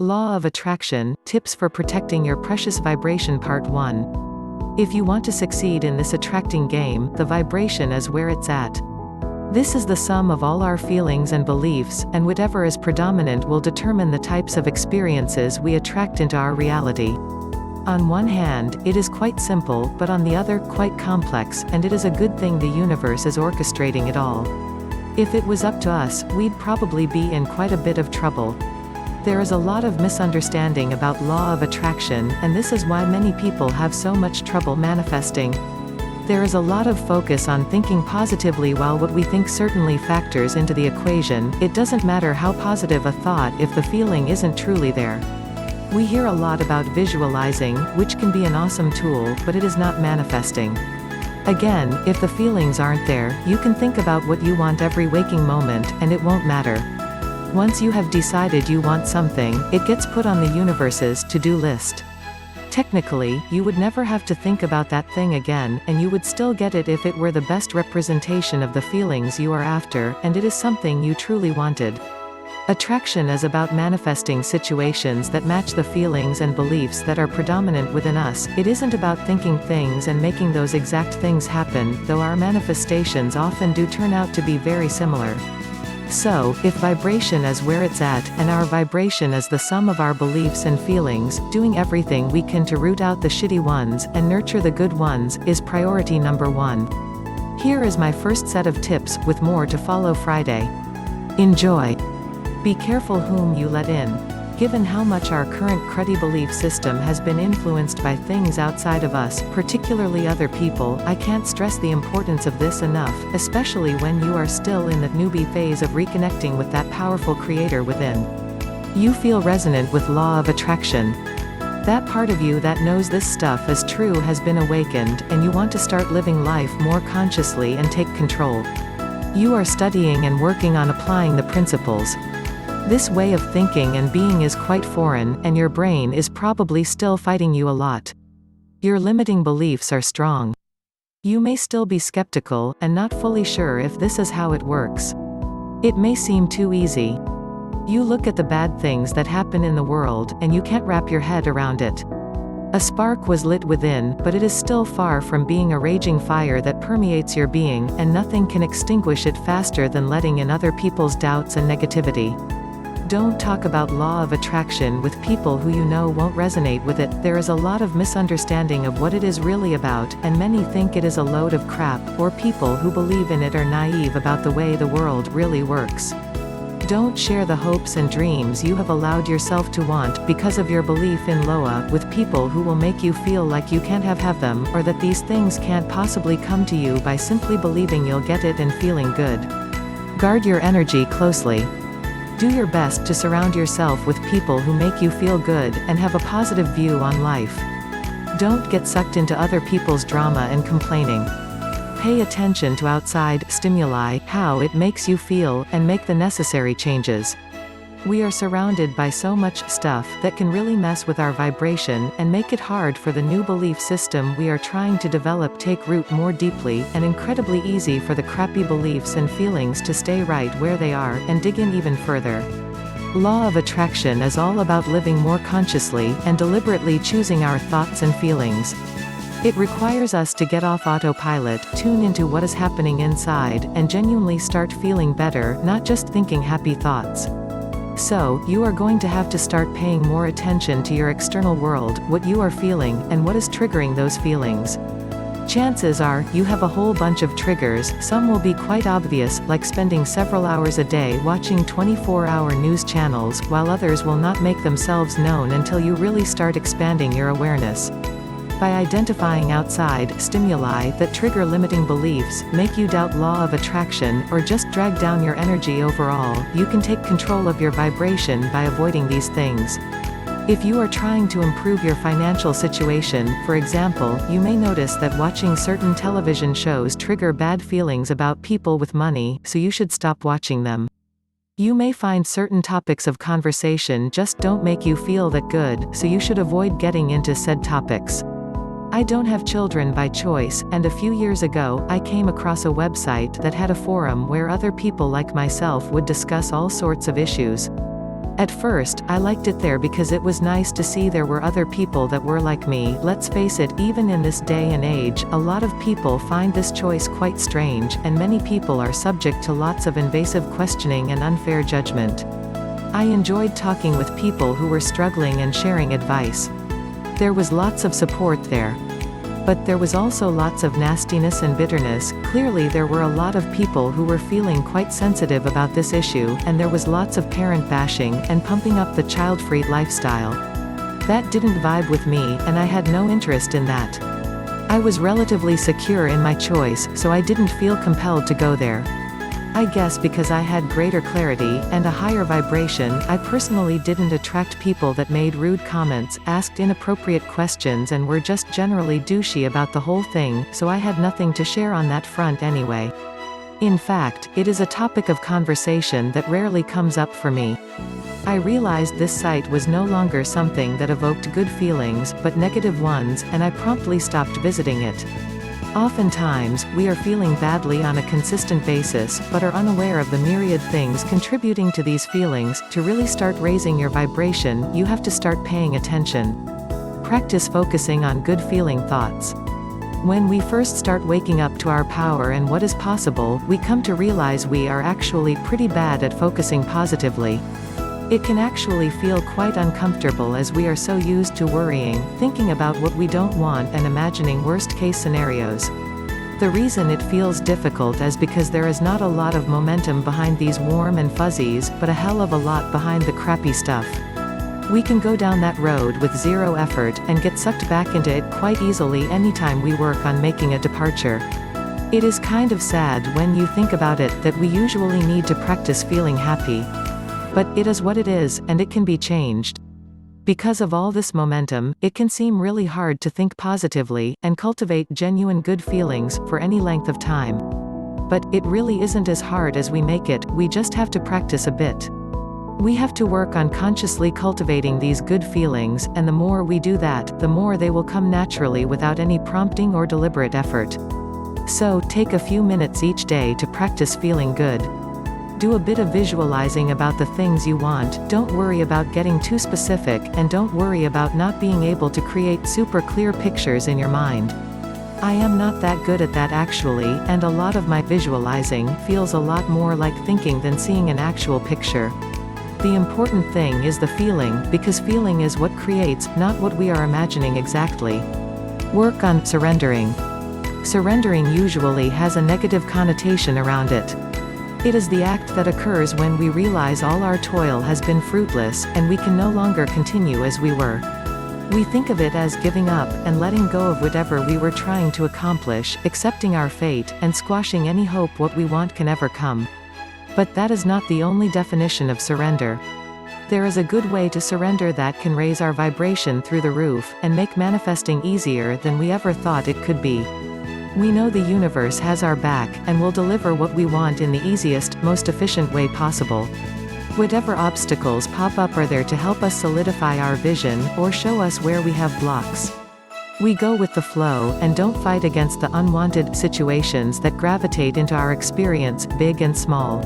Law of Attraction, Tips for Protecting Your Precious Vibration Part 1. If you want to succeed in this attracting game, the vibration is where it's at. This is the sum of all our feelings and beliefs, and whatever is predominant will determine the types of experiences we attract into our reality. On one hand, it is quite simple, but on the other, quite complex, and it is a good thing the universe is orchestrating it all. If it was up to us, we'd probably be in quite a bit of trouble. There is a lot of misunderstanding about law of attraction, and this is why many people have so much trouble manifesting. There is a lot of focus on thinking positively while what we think certainly factors into the equation. It doesn't matter how positive a thought if the feeling isn't truly there. We hear a lot about visualizing, which can be an awesome tool, but it is not manifesting. Again, if the feelings aren't there, you can think about what you want every waking moment, and it won't matter. Once you have decided you want something, it gets put on the universe's to-do list. Technically, you would never have to think about that thing again, and you would still get it if it were the best representation of the feelings you are after, and it is something you truly wanted. Attraction is about manifesting situations that match the feelings and beliefs that are predominant within us. It isn't about thinking things and making those exact things happen, though our manifestations often do turn out to be very similar. So, if vibration is where it's at, and our vibration is the sum of our beliefs and feelings, doing everything we can to root out the shitty ones, and nurture the good ones, is priority number one. Here is my first set of tips, with more to follow Friday. Enjoy. Be careful whom you let in. Given how much our current cruddy belief system has been influenced by things outside of us, particularly other people, I can't stress the importance of this enough, especially when you are still in the newbie phase of reconnecting with that powerful creator within. You feel resonant with law of attraction. That part of you that knows this stuff is true has been awakened, and you want to start living life more consciously and take control. You are studying and working on applying the principles. This way of thinking and being is quite foreign, and your brain is probably still fighting you a lot. Your limiting beliefs are strong. You may still be skeptical, and not fully sure if this is how it works. It may seem too easy. You look at the bad things that happen in the world, and you can't wrap your head around it. A spark was lit within, but it is still far from being a raging fire that permeates your being, and nothing can extinguish it faster than letting in other people's doubts and negativity. Don't talk about law of attraction with people who you know won't resonate with it. There is a lot of misunderstanding of what it is really about, and many think it is a load of crap, or people who believe in it are naive about the way the world really works. Don't share the hopes and dreams you have allowed yourself to want, because of your belief in Loa, with people who will make you feel like you can't have them, or that these things can't possibly come to you by simply believing you'll get it and feeling good. Guard your energy closely. Do your best to surround yourself with people who make you feel good, and have a positive view on life. Don't get sucked into other people's drama and complaining. Pay attention to outside stimuli, how it makes you feel, and make the necessary changes. We are surrounded by so much stuff that can really mess with our vibration, and make it hard for the new belief system we are trying to develop take root more deeply, and incredibly easy for the crappy beliefs and feelings to stay right where they are, and dig in even further. Law of attraction is all about living more consciously, and deliberately choosing our thoughts and feelings. It requires us to get off autopilot, tune into what is happening inside, and genuinely start feeling better, not just thinking happy thoughts. So, you are going to have to start paying more attention to your external world, what you are feeling, and what is triggering those feelings. Chances are, you have a whole bunch of triggers. Some will be quite obvious, like spending several hours a day watching 24-hour news channels, while others will not make themselves known until you really start expanding your awareness. By identifying outside stimuli that trigger limiting beliefs, make you doubt law of attraction, or just drag down your energy overall, you can take control of your vibration by avoiding these things. If you are trying to improve your financial situation, for example, you may notice that watching certain television shows trigger bad feelings about people with money, so you should stop watching them. You may find certain topics of conversation just don't make you feel that good, so you should avoid getting into said topics. I don't have children by choice, and a few years ago, I came across a website that had a forum where other people like myself would discuss all sorts of issues. At first, I liked it there because it was nice to see there were other people that were like me. Let's face it, even in this day and age, a lot of people find this choice quite strange, and many people are subject to lots of invasive questioning and unfair judgment. I enjoyed talking with people who were struggling and sharing advice. There was lots of support there. But there was also lots of nastiness and bitterness. Clearly there were a lot of people who were feeling quite sensitive about this issue, and there was lots of parent bashing, and pumping up the child-free lifestyle. That didn't vibe with me, and I had no interest in that. I was relatively secure in my choice, so I didn't feel compelled to go there. I guess because I had greater clarity, and a higher vibration, I personally didn't attract people that made rude comments, asked inappropriate questions and were just generally douchey about the whole thing, so I had nothing to share on that front anyway. In fact, it is a topic of conversation that rarely comes up for me. I realized this site was no longer something that evoked good feelings, but negative ones, and I promptly stopped visiting it. Oftentimes, we are feeling badly on a consistent basis, but are unaware of the myriad things contributing to these feelings. To really start raising your vibration, you have to start paying attention. Practice focusing on good feeling thoughts. When we first start waking up to our power and what is possible, we come to realize we are actually pretty bad at focusing positively. It can actually feel quite uncomfortable as we are so used to worrying, thinking about what we don't want and imagining worst-case scenarios. The reason it feels difficult is because there is not a lot of momentum behind these warm and fuzzies, but a hell of a lot behind the crappy stuff. We can go down that road with zero effort, and get sucked back into it quite easily anytime we work on making a departure. It is kind of sad when you think about it that we usually need to practice feeling happy. But it is what it is, and it can be changed. Because of all this momentum, it can seem really hard to think positively, and cultivate genuine good feelings, for any length of time. But it really isn't as hard as we make it, we just have to practice a bit. We have to work on consciously cultivating these good feelings, and the more we do that, the more they will come naturally without any prompting or deliberate effort. So, take a few minutes each day to practice feeling good. Do a bit of visualizing about the things you want, don't worry about getting too specific, and don't worry about not being able to create super clear pictures in your mind. I am not that good at that actually, and a lot of my visualizing feels a lot more like thinking than seeing an actual picture. The important thing is the feeling, because feeling is what creates, not what we are imagining exactly. Work on surrendering. Surrendering usually has a negative connotation around it. It is the act that occurs when we realize all our toil has been fruitless, and we can no longer continue as we were. We think of it as giving up, and letting go of whatever we were trying to accomplish, accepting our fate, and squashing any hope what we want can ever come. But that is not the only definition of surrender. There is a good way to surrender that can raise our vibration through the roof, and make manifesting easier than we ever thought it could be. We know the universe has our back, and will deliver what we want in the easiest, most efficient way possible. Whatever obstacles pop up are there to help us solidify our vision, or show us where we have blocks. We go with the flow, and don't fight against the unwanted situations that gravitate into our experience, big and small.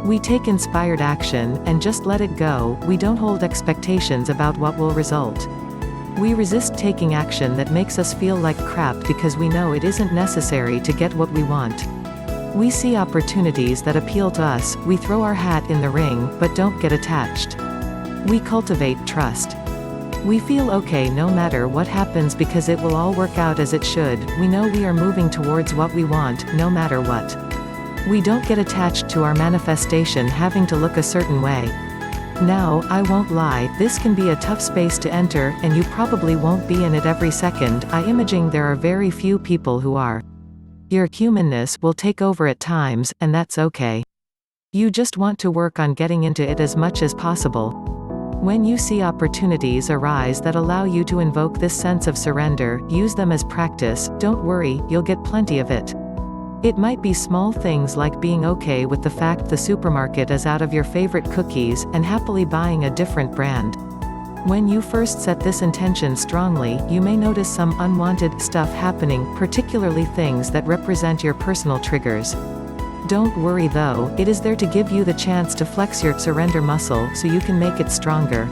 We take inspired action, and just let it go. We don't hold expectations about what will result. We resist taking action that makes us feel like crap because we know it isn't necessary to get what we want. We see opportunities that appeal to us, we throw our hat in the ring, but don't get attached. We cultivate trust. We feel okay no matter what happens because it will all work out as it should. We know we are moving towards what we want, no matter what. We don't get attached to our manifestation having to look a certain way. Now, I won't lie, this can be a tough space to enter, and you probably won't be in it every second. I imaging there are very few people who are. Your humanness will take over at times, and that's okay. You just want to work on getting into it as much as possible. When you see opportunities arise that allow you to invoke this sense of surrender, use them as practice. Don't worry, you'll get plenty of it. It might be small things like being okay with the fact the supermarket is out of your favorite cookies, and happily buying a different brand. When you first set this intention strongly, you may notice some unwanted stuff happening, particularly things that represent your personal triggers. Don't worry though, it is there to give you the chance to flex your surrender muscle so you can make it stronger.